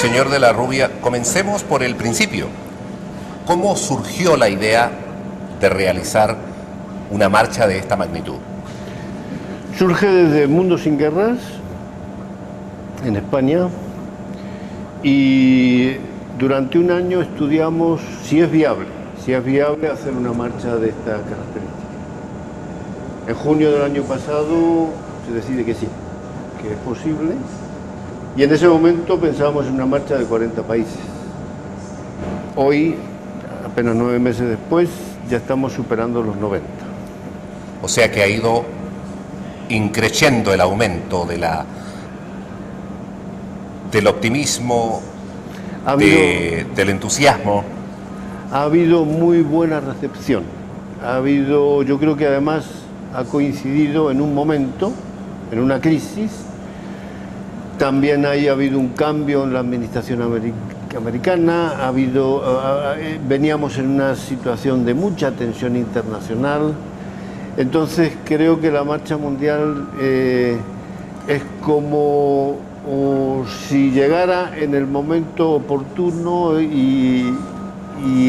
Señor de la Rubia, comencemos por el principio. ¿Cómo surgió la idea de realizar una marcha de esta magnitud? Surge desde Mundo Sin Guerras, en España, y durante un año estudiamos si es viable hacer una marcha de esta característica. En junio del año pasado se decide que sí, que es posible, y en ese momento pensábamos en una marcha de 40 países. Hoy, apenas 9 meses después, ya estamos superando los 90. O sea que ha ido increciendo el aumento del optimismo, del entusiasmo. Ha habido muy buena recepción. Yo creo que además ha coincidido en un momento, en una crisis. También ha habido un cambio en la administración americana, veníamos en una situación de mucha tensión internacional. Entonces creo que la marcha mundial es como si llegara en el momento oportuno y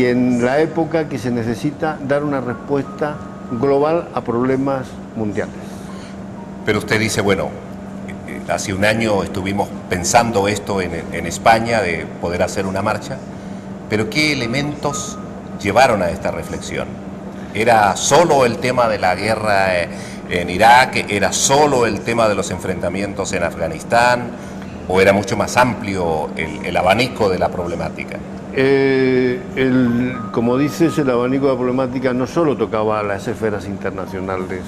en la época que se necesita dar una respuesta global a problemas mundiales. Pero usted dice, bueno, hace un año estuvimos pensando esto en España, de poder hacer una marcha, pero ¿qué elementos llevaron a esta reflexión? ¿Era solo el tema de la guerra en Irak? ¿Era solo el tema de los enfrentamientos en Afganistán? ¿O era mucho más amplio el abanico de la problemática? Como dices, el abanico de la problemática no solo tocaba las esferas internacionales,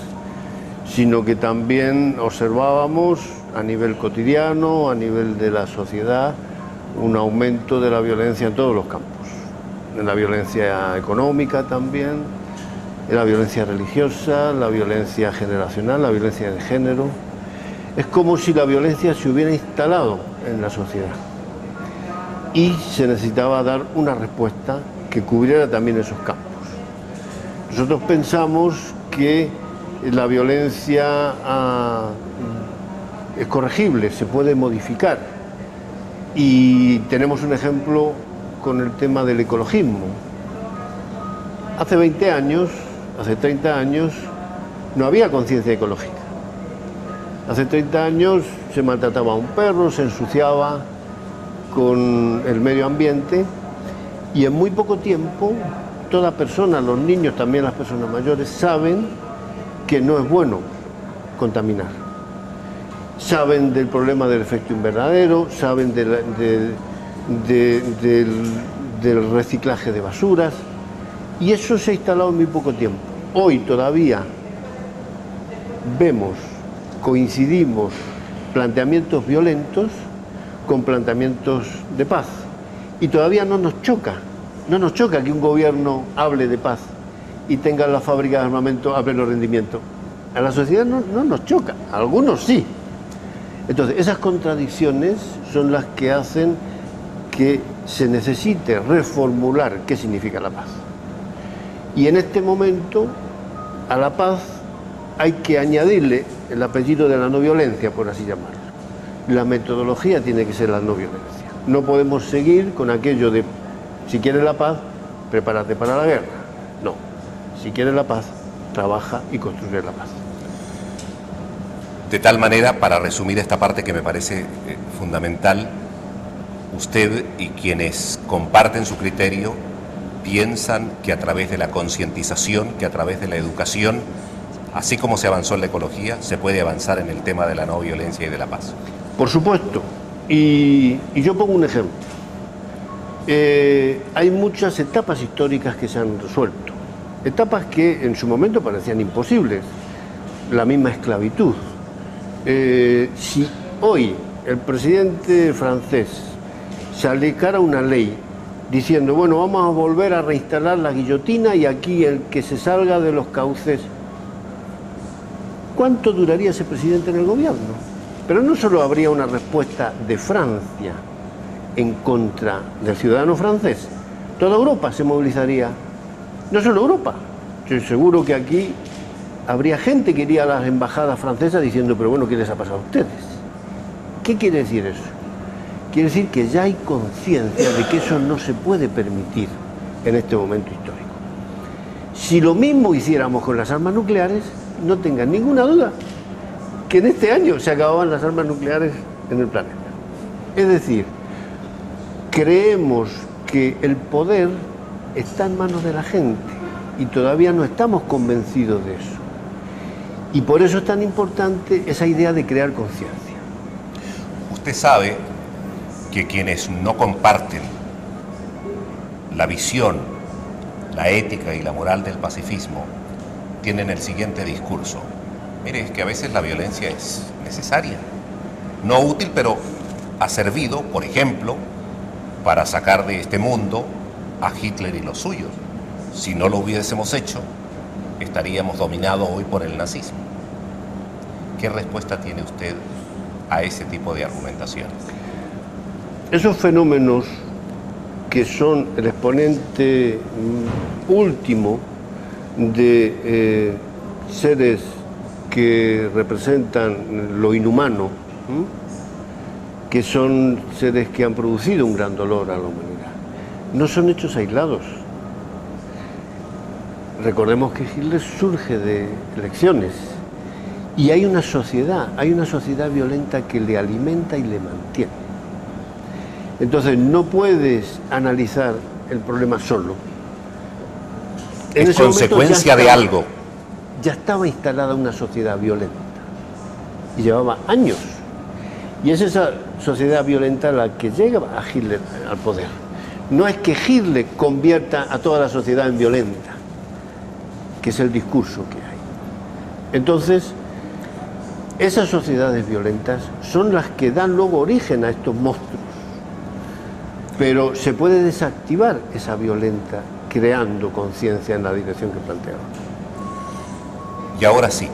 sino que también observábamos a nivel cotidiano, a nivel de la sociedad, un aumento de la violencia en todos los campos. En la violencia económica también, en la violencia religiosa, la violencia generacional, la violencia de género. Es como si la violencia se hubiera instalado en la sociedad y se necesitaba dar una respuesta que cubriera también esos campos. Nosotros pensamos que la violencia es corregible, se puede modificar, y tenemos un ejemplo con el tema del ecologismo. Hace 20 años, hace 30 años, no había conciencia ecológica. Hace 30 años se maltrataba a un perro, se ensuciaba con el medio ambiente, y en muy poco tiempo toda persona, los niños, también las personas mayores, saben que no es bueno contaminar. Saben del problema del efecto invernadero, saben del reciclaje de basuras, y eso se ha instalado en muy poco tiempo. Hoy todavía coincidimos planteamientos violentos con planteamientos de paz, y todavía no nos choca que un gobierno hable de paz y tenga la fábrica de armamento a pleno rendimiento. A la sociedad no nos choca, a algunos sí. Entonces, esas contradicciones son las que hacen que se necesite reformular qué significa la paz. Y en este momento, a la paz hay que añadirle el apellido de la no violencia, por así llamarlo. La metodología tiene que ser la no violencia. No podemos seguir con aquello de, si quieres la paz, prepárate para la guerra. No, si quieres la paz, trabaja y construye la paz. De tal manera, para resumir esta parte que me parece fundamental, usted y quienes comparten su criterio piensan que a través de la concientización, que a través de la educación, así como se avanzó en la ecología, se puede avanzar en el tema de la no violencia y de la paz. Por supuesto, y yo pongo un ejemplo. Hay muchas etapas históricas que se han resuelto, etapas que en su momento parecían imposibles, la misma esclavitud. Si hoy el presidente francés sacara una ley diciendo, bueno, vamos a volver a reinstalar la guillotina y aquí el que se salga de los cauces, ¿cuánto duraría ese presidente en el gobierno? Pero no solo habría una respuesta de Francia en contra del ciudadano francés, toda Europa se movilizaría. No solo Europa, estoy seguro que aquí habría gente que iría a las embajadas francesas diciendo, pero bueno, ¿qué les ha pasado a ustedes? ¿Qué quiere decir eso? quiere decir que ya hay conciencia de que eso no se puede permitir en este momento histórico. Si lo mismo hiciéramos con las armas nucleares, no tengan ninguna duda que en este año se acababan las armas nucleares en el planeta. Es decir, creemos que el poder está en manos de la gente y todavía no estamos convencidos de eso. Y por eso es tan importante esa idea de crear conciencia. Usted sabe que quienes no comparten la visión, la ética y la moral del pacifismo tienen el siguiente discurso. Mire, es que a veces la violencia es necesaria, no útil, pero ha servido, por ejemplo, para sacar de este mundo a Hitler y los suyos. Si no lo hubiésemos hecho, estaríamos dominados hoy por el nazismo. ¿Qué respuesta tiene usted a ese tipo de argumentación? Esos fenómenos que son el exponente último de seres que representan lo inhumano, que son seres que han producido un gran dolor a la humanidad, no son hechos aislados. Recordemos que Hitler surge de elecciones y hay una sociedad violenta que le alimenta y le mantiene. Entonces no puedes analizar el problema solo. Es consecuencia de algo. Ya estaba instalada una sociedad violenta y llevaba años. Y es esa sociedad violenta la que llega a Hitler al poder. No es que Hitler convierta a toda la sociedad en violenta, que es el discurso que hay. Entonces, esas sociedades violentas son las que dan luego origen a estos monstruos. Pero se puede desactivar esa violenta creando conciencia en la dirección que planteaba. Y ahora sí,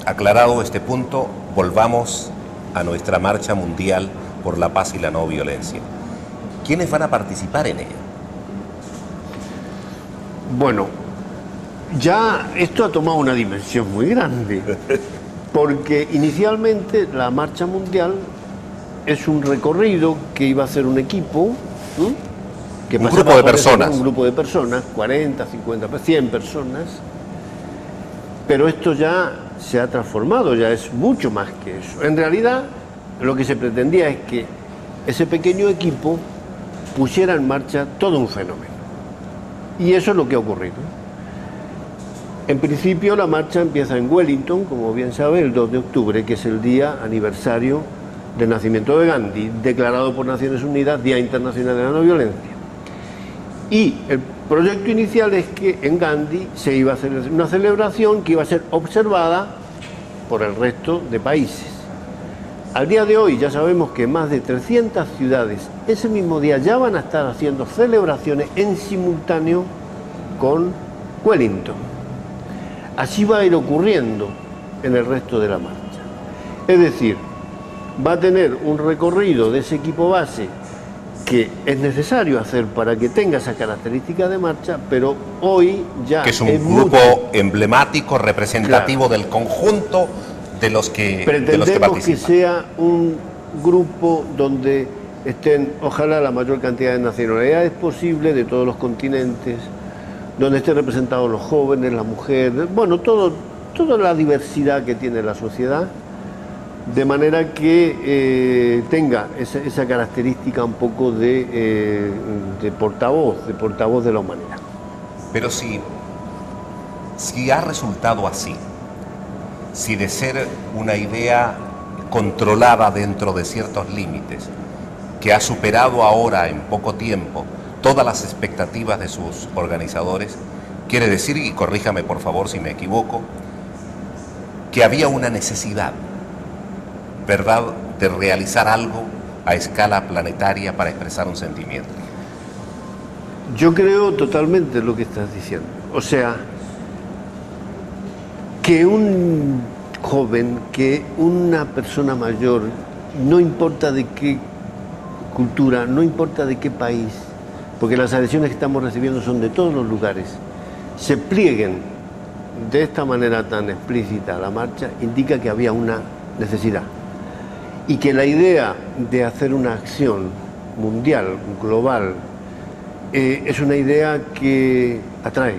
aclarado este punto, volvamos a nuestra marcha mundial por la paz y la no violencia. ¿Quiénes van a participar en ella? Bueno, ya esto ha tomado una dimensión muy grande, porque inicialmente la marcha mundial es un recorrido que iba a hacer un equipo, que un grupo de personas. Un grupo de personas, 40, 50, 100 personas, pero esto ya se ha transformado, ya es mucho más que eso. En realidad, lo que se pretendía es que ese pequeño equipo pusiera en marcha todo un fenómeno. Y eso es lo que ha ocurrido. En principio, la marcha empieza en Wellington, como bien sabe, el 2 de octubre, que es el día aniversario del nacimiento de Gandhi, declarado por Naciones Unidas Día Internacional de la No Violencia. Y el proyecto inicial es que en Gandhi se iba a hacer una celebración que iba a ser observada por el resto de países. Al día de hoy ya sabemos que más de 300 ciudades ese mismo día ya van a estar haciendo celebraciones en simultáneo con Wellington. Así va a ir ocurriendo en el resto de la marcha. Es decir, va a tener un recorrido de ese equipo base que es necesario hacer para que tenga esa característica de marcha, pero hoy ya que es un grupo emblemático, representativo, claro, del conjunto de los que participan. Que sea un grupo donde estén, ojalá, la mayor cantidad de nacionalidades posible, de todos los continentes, donde estén representados los jóvenes, las mujeres, bueno, toda la diversidad que tiene la sociedad, de manera que tenga esa característica un poco de portavoz de la humanidad. Pero si ha resultado así, si de ser una idea controlada dentro de ciertos límites, que ha superado ahora en poco tiempo todas las expectativas de sus organizadores, quiere decir, y corríjame por favor si me equivoco, que había una necesidad, ¿verdad?, de realizar algo a escala planetaria para expresar un sentimiento. Yo creo totalmente lo que estás diciendo. O sea, que un joven, que una persona mayor, no importa de qué cultura, no importa de qué país, porque las adhesiones que estamos recibiendo son de todos los lugares, se plieguen de esta manera tan explícita a la marcha, indica que había una necesidad. Y que la idea de hacer una acción mundial, global, es una idea que atrae,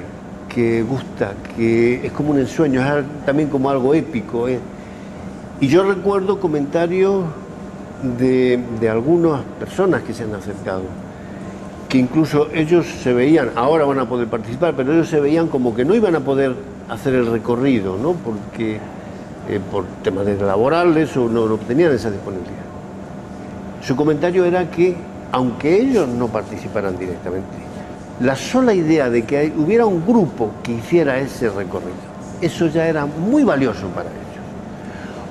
que gusta, que es como un ensueño, es también como algo épico. Y yo recuerdo comentarios de algunas personas que se han acercado, que incluso ellos se veían, ahora van a poder participar, pero ellos se veían como que no iban a poder hacer el recorrido, ¿no? Porque por temas laborales o no tenían esa disponibilidad. Su comentario era que, aunque ellos no participaran directamente, la sola idea de que hubiera un grupo que hiciera ese recorrido, eso ya era muy valioso para ellos.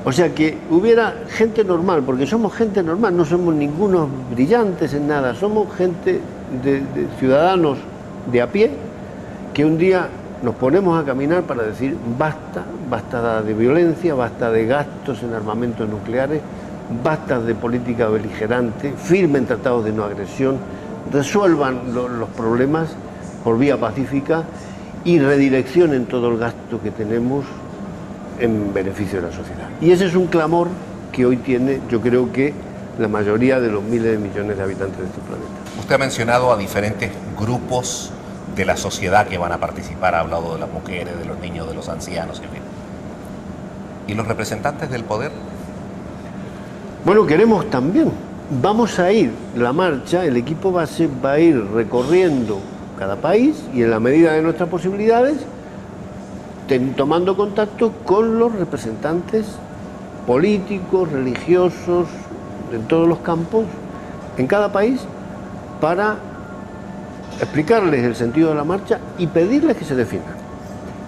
O sea, que hubiera gente normal, porque somos gente normal, no somos ningunos brillantes en nada, somos gente de ciudadanos de a pie, que un día nos ponemos a caminar para decir basta de violencia, basta de gastos en armamentos nucleares, basta de política beligerante, firmen tratados de no agresión, resuelvan los problemas por vía pacífica y redireccionen todo el gasto que tenemos en beneficio de la sociedad. Y ese es un clamor que hoy tiene, yo creo que la mayoría de los miles de millones de habitantes de este planeta. Usted ha mencionado a diferentes grupos de la sociedad que van a participar, ha hablado de las mujeres, de los niños, de los ancianos, en fin. ¿Y los representantes del poder? Bueno, queremos también. Vamos a ir, la marcha, el equipo base va a ir recorriendo cada país y en la medida de nuestras posibilidades, tomando contacto con los representantes políticos, religiosos, en todos los campos, en cada país, para explicarles el sentido de la marcha y pedirles que se definan.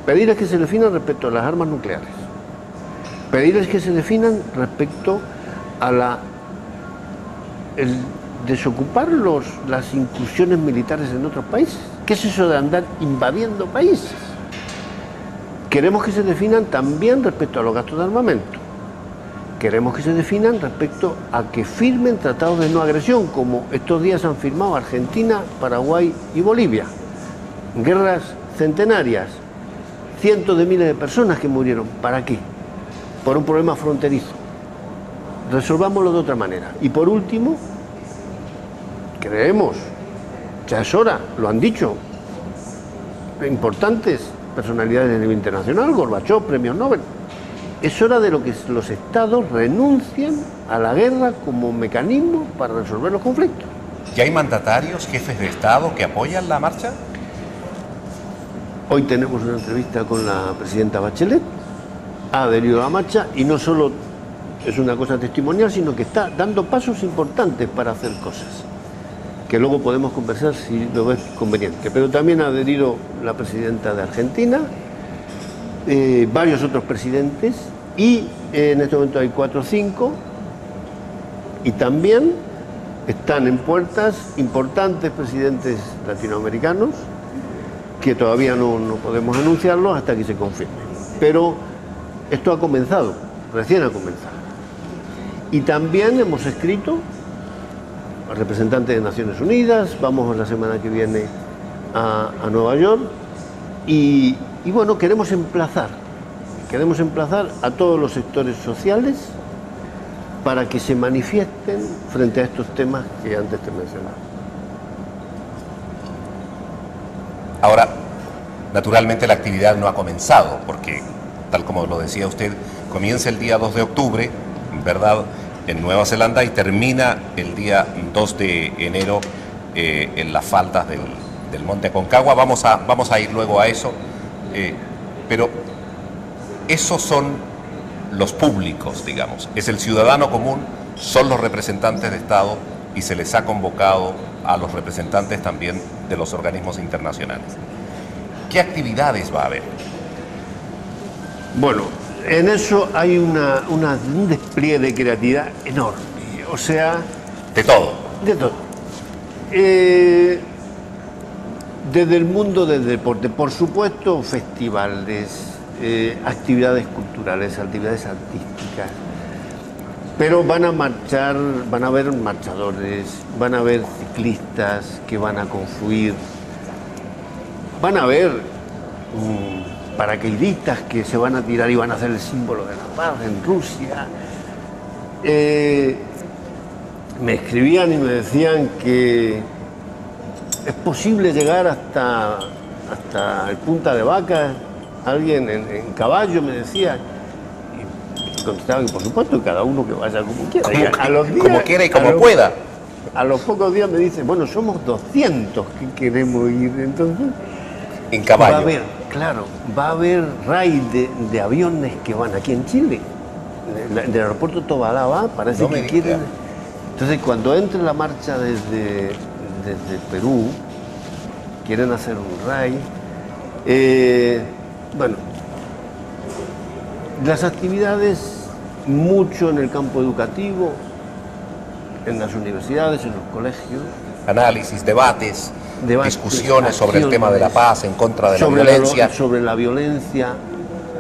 Pedirles que se definan respecto a las armas nucleares. Pedirles que se definan respecto a el desocupar las incursiones militares en otros países. ¿Qué es eso de andar invadiendo países? Queremos que se definan también respecto a los gastos de armamento. Queremos que se definan respecto a que firmen tratados de no agresión, como estos días han firmado Argentina, Paraguay y Bolivia. Guerras centenarias, cientos de miles de personas que murieron. ¿Para qué? Por un problema fronterizo. Resolvámoslo de otra manera. Y por último, creemos, ya es hora, lo han dicho, importantes personalidades a nivel internacional, Gorbachov, premios Nobel. Es hora de que los estados renuncien a la guerra como mecanismo para resolver los conflictos. ¿Ya hay mandatarios, jefes de Estado que apoyan la marcha? Hoy tenemos una entrevista con la presidenta Bachelet, ha adherido a la marcha y no solo es una cosa testimonial, sino que está dando pasos importantes para hacer cosas, que luego podemos conversar si lo ves conveniente. Pero también ha adherido la presidenta de Argentina, varios otros presidentes, y en este momento hay 4 o 5, y también están en puertas importantes presidentes latinoamericanos, que todavía no podemos anunciarlos hasta que se confirme. Pero esto ha comenzado, recién ha comenzado. Y también hemos escrito al representante de Naciones Unidas, vamos la semana que viene a Nueva York, y bueno, queremos emplazar a todos los sectores sociales para que se manifiesten frente a estos temas que antes te mencionaba. Ahora, naturalmente la actividad no ha comenzado, porque, tal como lo decía usted, comienza el día 2 de octubre, ¿verdad?, en Nueva Zelanda y termina el día 2 de enero en las faldas del Monte Aconcagua. Vamos a ir luego a eso, pero esos son los públicos, digamos. Es el ciudadano común, son los representantes de Estado y se les ha convocado a los representantes también de los organismos internacionales. ¿Qué actividades va a haber? Bueno, en eso hay un despliegue de creatividad enorme, o sea... De todo. De todo. Desde el mundo del deporte, por supuesto, festivales, actividades culturales, actividades artísticas, pero van a marchar, van a haber marchadores, van a haber ciclistas que van a confluir, van a haber paracaidistas que se van a tirar y van a hacer el símbolo de la paz en Rusia. me escribían y me decían que es posible llegar hasta el Punta de Vaca. Alguien en caballo me decía, y contestaba que por supuesto cada uno que vaya como quiera. Como quiera y como pueda. A los pocos días me dice, bueno, somos 200 que queremos ir, entonces... En caballo. Va a haber raid de aviones que van aquí en Chile. Del aeropuerto Tobalaba, parece que quieren... Entonces, cuando entre la marcha desde Perú, quieren hacer un raid. Bueno, las actividades, mucho en el campo educativo, en las universidades, en los colegios. Análisis, debates, discusiones sobre el tema de la paz, en contra de la violencia. Sobre la violencia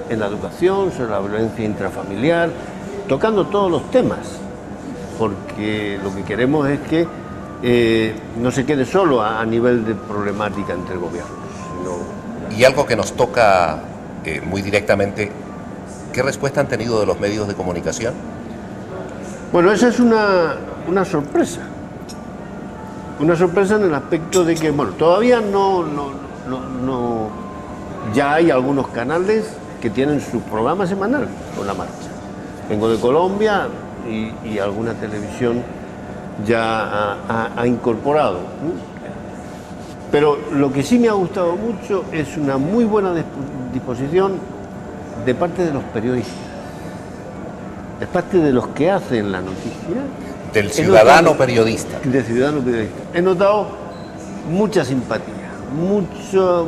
en la educación, sobre la violencia intrafamiliar, tocando todos los temas, porque lo que queremos es que no se quede solo a nivel de problemática entre gobiernos. Y algo que nos toca muy directamente, ¿qué respuesta han tenido de los medios de comunicación? Bueno, esa es una sorpresa. Una sorpresa en el aspecto de que, bueno, todavía no, ya hay algunos canales que tienen su programa semanal con la marcha. Vengo de Colombia y alguna televisión ya ha incorporado. Pero lo que sí me ha gustado mucho es una muy buena disposición de parte de los periodistas, de parte de los que hacen la noticia. Del ciudadano periodista. Del ciudadano periodista. He notado mucha simpatía, mucho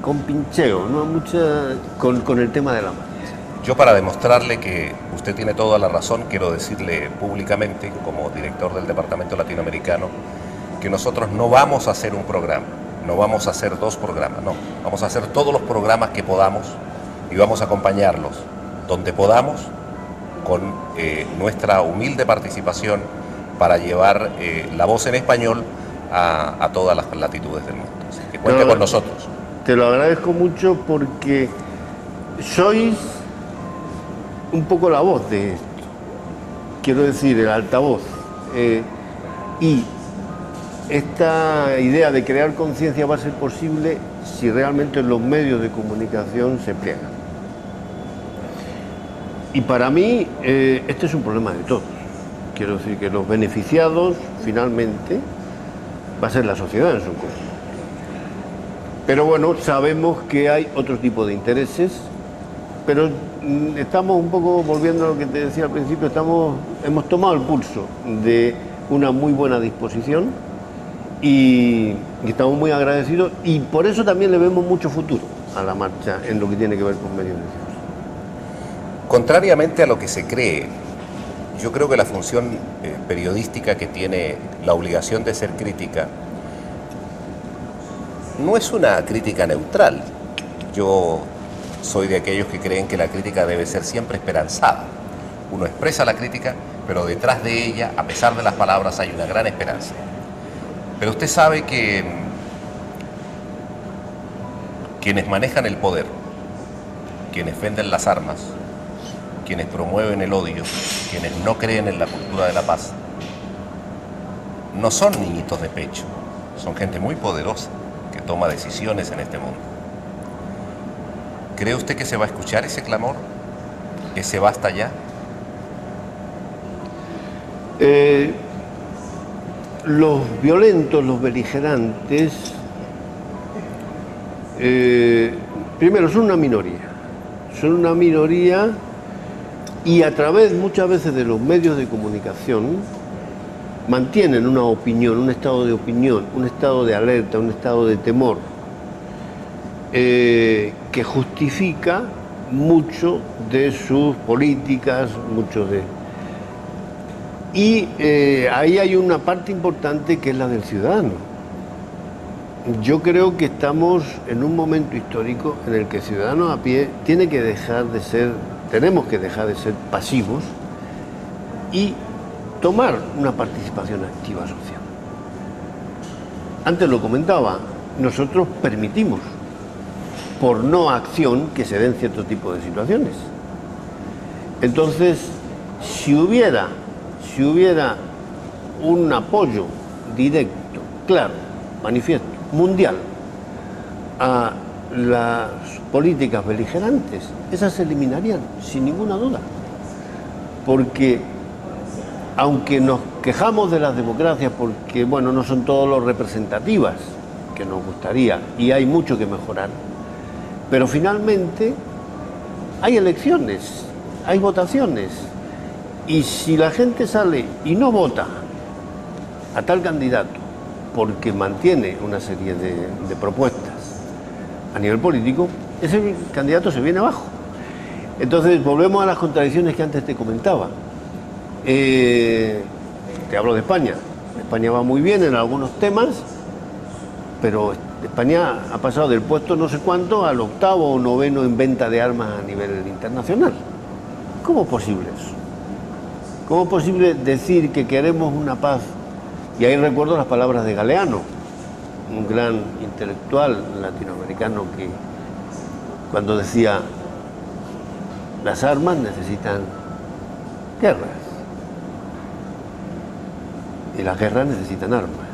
compincheo, ¿no? Con el tema de la marcha. Yo, para demostrarle que usted tiene toda la razón, quiero decirle públicamente, como director del Departamento Latinoamericano, que nosotros no vamos a hacer un programa, no vamos a hacer 2 programas, no. Vamos a hacer todos los programas que podamos y vamos a acompañarlos donde podamos con nuestra humilde participación para llevar la voz en español a todas las latitudes del mundo. Así que cuente con nosotros. Te lo agradezco mucho porque sois un poco la voz de esto. Quiero decir, el altavoz. Y esta idea de crear conciencia va a ser posible si realmente los medios de comunicación se pliegan. Y para mí, este es un problema de todos. Quiero decir que los beneficiados, finalmente, va a ser la sociedad en su conjunto. Pero bueno, sabemos que hay otro tipo de intereses, pero estamos un poco, volviendo a lo que te decía al principio, hemos tomado el pulso de una muy buena disposición y estamos muy agradecidos, y por eso también le vemos mucho futuro a la marcha en lo que tiene que ver con medios de difusión. Contrariamente a lo que se cree, yo creo que la función periodística, que tiene la obligación de ser crítica, no es una crítica neutral. Yo soy de aquellos que creen que la crítica debe ser siempre esperanzada. Uno expresa la crítica, pero detrás de ella, a pesar de las palabras, hay una gran esperanza. Pero usted sabe que quienes manejan el poder, quienes venden las armas, quienes promueven el odio, quienes no creen en la cultura de la paz, no son niñitos de pecho, son gente muy poderosa que toma decisiones en este mundo. ¿Cree usted que se va a escuchar ese clamor? ¿Ese basta ya? Los violentos, los beligerantes, primero son una minoría y a través muchas veces de los medios de comunicación mantienen una opinión, un estado de opinión, un estado de alerta, un estado de temor que justifica mucho de sus políticas, y ahí hay una parte importante que es la del ciudadano. Yo creo que estamos en un momento histórico en el que el ciudadano a pie tenemos que dejar de ser pasivos y tomar una participación activa social. Antes lo comentaba, nosotros permitimos por no acción que se den cierto tipo de situaciones. Entonces, si hubiera si hubiera un apoyo directo, claro, manifiesto, mundial, a las políticas beligerantes, esas se eliminarían, sin ninguna duda. Porque, aunque nos quejamos de las democracias porque, bueno, no son todos los representativas que nos gustaría y hay mucho que mejorar, pero finalmente hay elecciones, hay votaciones, y si la gente sale y no vota a tal candidato porque mantiene una serie de propuestas a nivel político, ese candidato se viene abajo. Entonces volvemos a las contradicciones que antes te comentaba. Te hablo de España. España va muy bien en algunos temas, pero España ha pasado del puesto no sé cuánto al 8º o 9º en venta de armas a nivel internacional. ¿Cómo es posible eso? ¿Cómo es posible decir que queremos una paz? Y ahí recuerdo las palabras de Galeano, un gran intelectual latinoamericano, que cuando decía: las armas necesitan guerras y las guerras necesitan armas.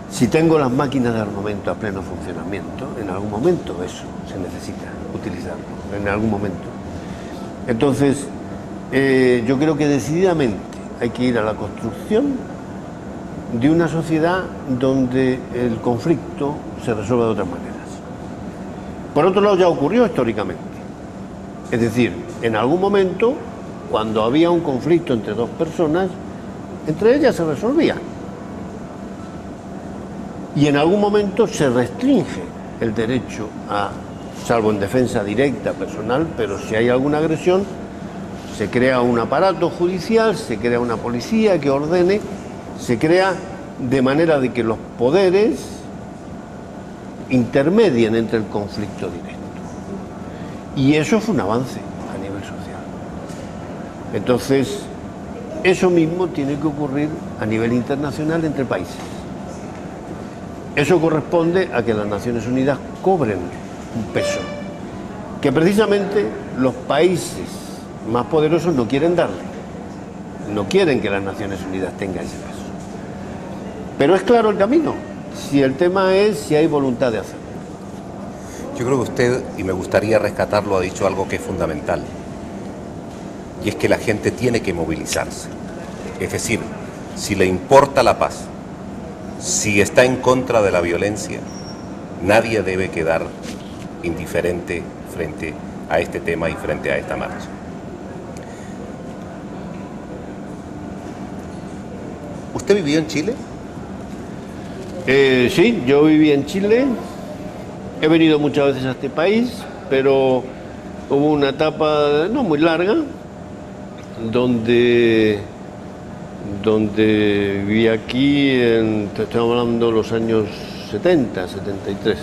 Si tengo las máquinas de armamento a pleno funcionamiento, en algún momento eso se necesita utilizarlo, en algún momento. Entonces, yo creo que decididamente hay que ir a la construcción de una sociedad donde el conflicto se resuelva de otras maneras. Por otro lado, ya ocurrió históricamente. Es decir, en algún momento, cuando había un conflicto entre dos personas, entre ellas se resolvía. Y en algún momento se restringe el derecho a, salvo en defensa directa, personal, pero si hay alguna agresión, se crea un aparato judicial, se crea una policía que ordene, se crea de manera de que los poderes intermedien entre el conflicto directo. Y eso fue un avance a nivel social. Entonces, eso mismo tiene que ocurrir a nivel internacional entre países. Eso corresponde a que las Naciones Unidas cobren un peso que precisamente los países más poderosos no quieren darle. No quieren que las Naciones Unidas tengan ese peso. Pero es claro el camino, si el tema es si hay voluntad de hacerlo. Yo creo que usted, y me gustaría rescatarlo, ha dicho algo que es fundamental, y es que la gente tiene que movilizarse. Es decir, si le importa la paz, si está en contra de la violencia, nadie debe quedar indiferente frente a este tema y frente a esta marcha. ¿Usted vivió en Chile? Sí, yo viví en Chile. He venido muchas veces a este país, pero hubo una etapa no muy larga donde viví aquí, estoy hablando de los años 70, 73.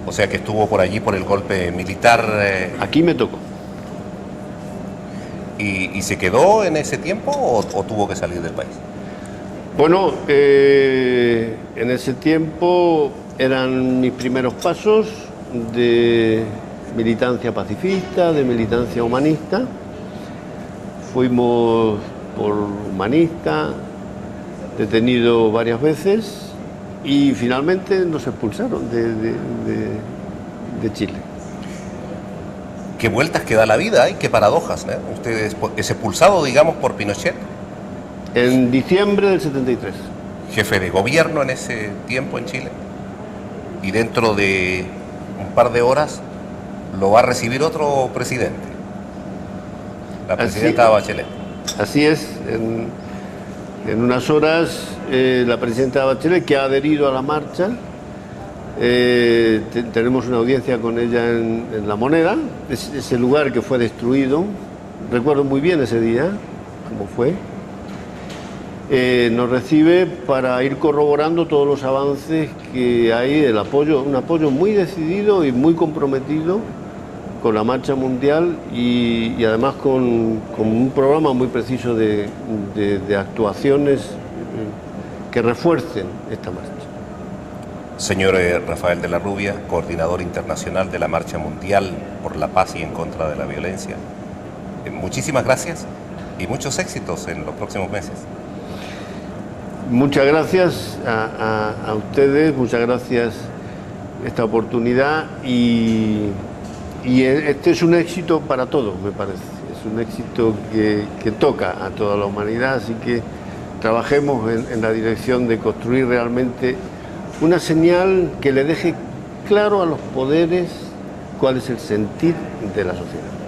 O sea que estuvo por allí por el golpe militar. Aquí me tocó. ¿Y se quedó en ese tiempo o tuvo que salir del país? Bueno, en ese tiempo eran mis primeros pasos de militancia pacifista, de militancia humanista. Fuimos por humanista, detenido varias veces y finalmente nos expulsaron de Chile. Qué vueltas que da la vida, qué paradojas, ¿eh? Usted es expulsado, digamos, por Pinochet. En diciembre del 73. Jefe de gobierno en ese tiempo en Chile. Y dentro de un par de horas lo va a recibir otro presidente. La presidenta Bachelet. Así es. En unas horas la presidenta Bachelet, que ha adherido a la marcha, tenemos una audiencia con ella en La Moneda, ese lugar que fue destruido. Recuerdo muy bien ese día, cómo fue. Nos recibe para ir corroborando todos los avances que hay, un apoyo muy decidido y muy comprometido con la marcha mundial y además con un programa muy preciso de actuaciones que refuercen esta marcha. Señor Rafael de la Rubia, coordinador internacional de la Marcha Mundial por la Paz y en contra de la Violencia, muchísimas gracias y muchos éxitos en los próximos meses. Muchas gracias a ustedes, muchas gracias esta oportunidad y este es un éxito para todos, me parece. Es un éxito que toca a toda la humanidad, así que trabajemos en la dirección de construir realmente una señal que le deje claro a los poderes cuál es el sentir de la sociedad.